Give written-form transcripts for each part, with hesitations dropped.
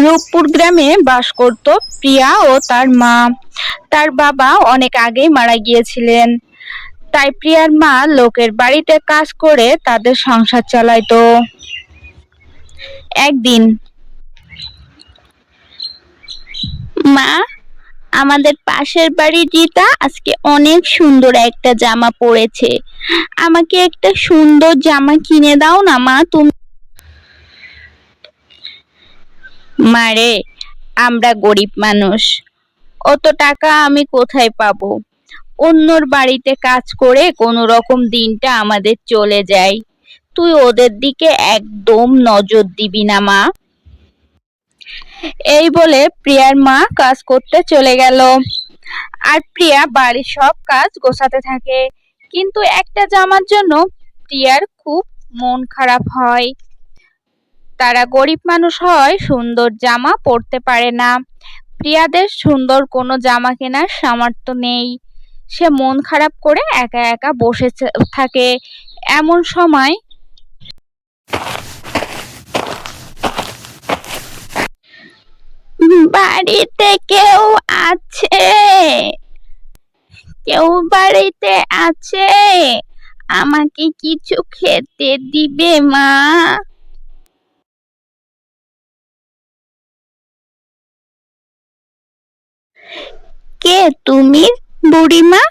রূপপুর গ্রামে বাস করত প্রিয়া ও তার মা। তার বাবা অনেক আগেই মারা গিয়েছিলেন, তাই প্রিয়ার মা লোকের বাড়িতে কাজ করে তাদের সংসার চালাইতো। একদিন, মা, আমাদের পাশের বাড়ির রিতা আজকে অনেক সুন্দর একটা জামা পরেছে। আমাকে একটা সুন্দর জামা কিনে দাও না মা তুমি। মারে, আমরা গরিব মানুষ, অত টাকা আমি কোথায় পাবো? অন্যর বাড়িতে কাজ করে কোনো রকম দিনটা আমাদের চলে যায়। তুই ওদের দিকে একদম নজর দিবি না মা। এই বলে প্রিয়ার মা কাজ করতে চলে গেল, আর প্রিয়া বাড়ির সব কাজ গোছাতে থাকে। কিন্তু একটা জামার জন্য প্রিয়ার খুব মন খারাপ হয়। তারা গরিব মানুষ হয়, সুন্দর জামা পরতে পারে না। প্রিয়াদের সুন্দর কোনো জামা কেনার সামর্থ্য নেই। সে মন খারাপ করে একা একা বসে থাকে। এমন সময় বাড়িতে কেউ আছে? কেউ বাড়িতে আছে? আমাকে কিছু খেতে দিবে মা? কে তুমি, বুড়িমা?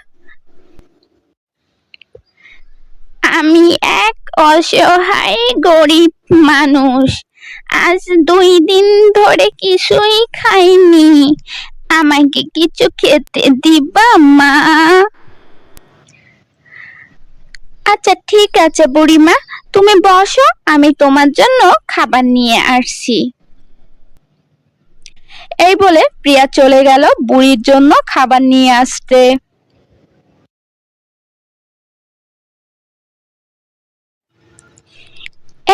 আমি এক অসহায় গরিব মানুষ। আজ 2 দিন ধরে কিছুই খাইনি। আমাকে কিছু খেতে দিবা মা? আচ্ছা ঠিক আছে বুড়িমা, তুমি বসো, আমি তোমার জন্য খাবার নিয়ে আসছি। এই বলে প্রিয়া চলে গেল বুড়ির জন্য খাবার নিয়ে আসতে।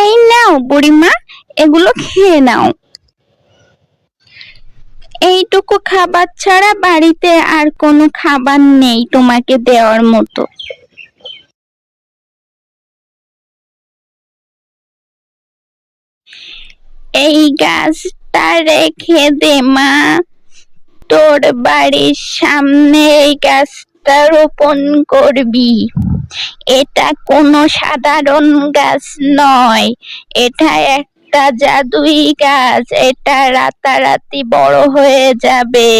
এই নাও বুড়িমা, এগুলো খেয়ে নাও। এইটুকু খাবার ছাড়া বাড়িতে আর কোনো খাবার নেই তোমাকে দেওয়ার মতো। এই গাছটা রেখে দে মা, তোর বাড়ির সামনে এই গাছটা রোপণ করবি। এটা কোনো সাধারণ গাছ নয়, এটা একটা জাদুই গাছ। এটা রাতারাতি বড় হয়ে যাবে।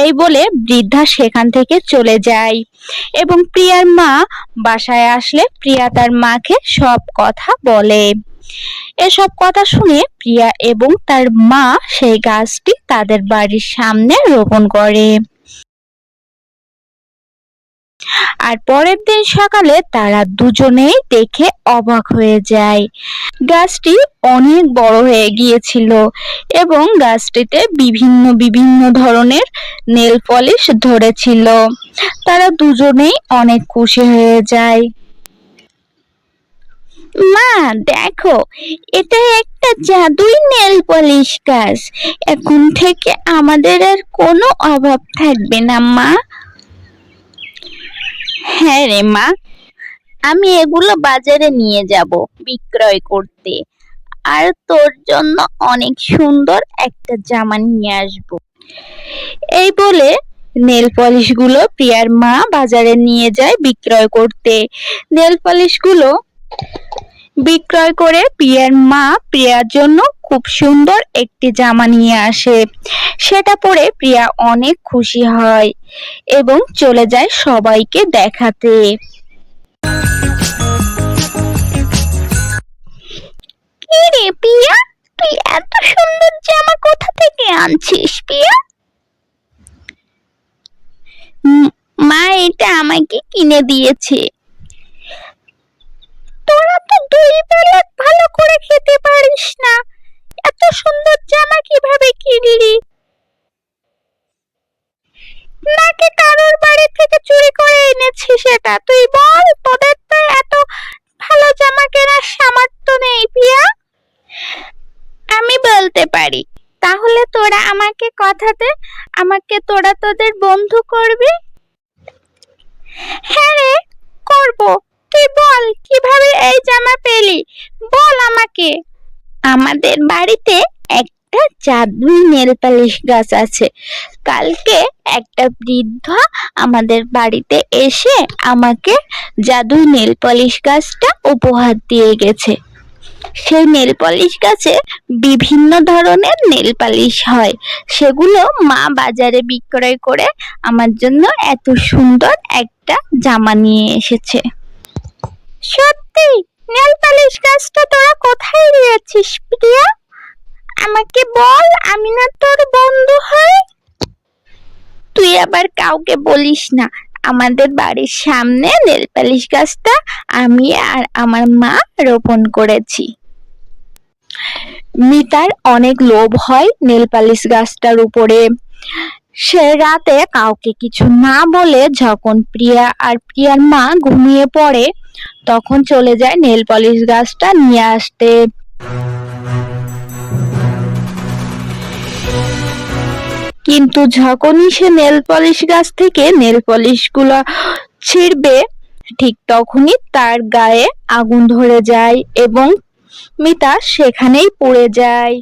এই বলে বৃদ্ধা সেখান থেকে চলে যায়, এবং প্রিয়ার মা বাসায় আসলে প্রিয়া তার মাকে সব কথা বলে। এসব কথা শুনে প্রিয়া এবং তার মা সেই গাছটি তাদের বাড়ির সামনে রোপণ করে। আর পরের দিন সকালে তারা দুজনেই দেখে অবাক হয়ে যায়। গাছটি অনেক বড় হয়ে গিয়েছিল, এবং গাছটিতে বিভিন্ন বিভিন্ন ধরনের নেল পলিশ ধরেছিল। তারা দুজনেই অনেক খুশি হয়ে যায়। মা দেখো, এটা একটা জাদুই নেল পলিশ গাছ। এখন থেকে আমাদের আর কোনো অভাব থাকবে না মা। হ্যাঁ রে মা, আমি এগুলো বাজারে নিয়ে যাব বিক্রয় করতে, আর তোর জন্য অনেক সুন্দর একটা জামা নিয়ে আসব। এই বলে নেল পলিশ গুলো প্রিয়ার মা বাজারে নিয়ে যায় বিক্রয় করতে। নেল পলিশ গুলো বিক্রয় করে প্রিয়ার মা প্রিয়ার জন্য খুব সুন্দর একটি জামা নিয়ে আসে। সেটা পরে প্রিয়া অনেক খুশি হয় এবং চলে যায় সবাইকে দেখাতে। কি রে প্রিয়া, তুই এত সুন্দর জামা কোথা থেকে আনছিস প্রিয়া? মা এটা আমাকে কিনে দিয়েছে। তোরা তো 2 বেলা ভালো করে খেতে পারিস না, এত সুন্দর জামা কিভাবে কিনলি? নাকি কারোর বাড়ি থেকে চুরি করে এনেছিস? সেটা তুই বল, তোদের তো এত ভালো জামা কেনার সামর্থ্য নেই প্রিয়া। আমি বলতে পারি, তাহলে তোরা আমাকে কথা দে, আমাকে তোরা তোদের বন্ধু করবি। হ্যাঁ রে, করব। তুই বল কিভাবে এই জামা পেলি, বল আমাকে। আমাদের বাড়িতে একটা জাদুই নেল পালিশ গাছ আছে। কালকে একটা বৃদ্ধ আমাদের বাড়িতে এসে আমাকে জাদুই নেল পালিশ গাছটা উপহার দিয়ে গেছে। সেই নেল পালিশ গাছে বিভিন্ন ধরনের নেল পালিশ হয়, সেগুলো মা বাজারে বিক্রয় করে আমার জন্য এত সুন্দর একটা জামা নিয়ে এসেছে। সত্যি, নেল পালিশ গাছটা তোরা কোথায় দিয়েছিস প্রিয়া? আমাকে বল, আমি না তোর বন্ধু হই। তুই আবার কাউকে বলিস না। আমাদের বাড়ির সামনে নেল পালিশ গাছটা আমি আর আমার মা রোপণ করেছি। মিতার অনেক লোভ হয় নেল পালিশ গাছটার উপরে। সে রাতে কাউকে কিছু না বলে যখন প্রিয়া আর প্রিয়ার মা ঘুমিয়ে পড়ে তখন চলে যায় নেল পালিশ গাছটা নিয়ে আসতে। কিন্তু যখনই সে নেল পালিশ গাছ থেকে নেল পালিশ গুলা ছিঁড়বে ঠিক তখনই তার গায়ে আগুন ধরে যায় এবং মিতা সেখানেই পড়ে যায়।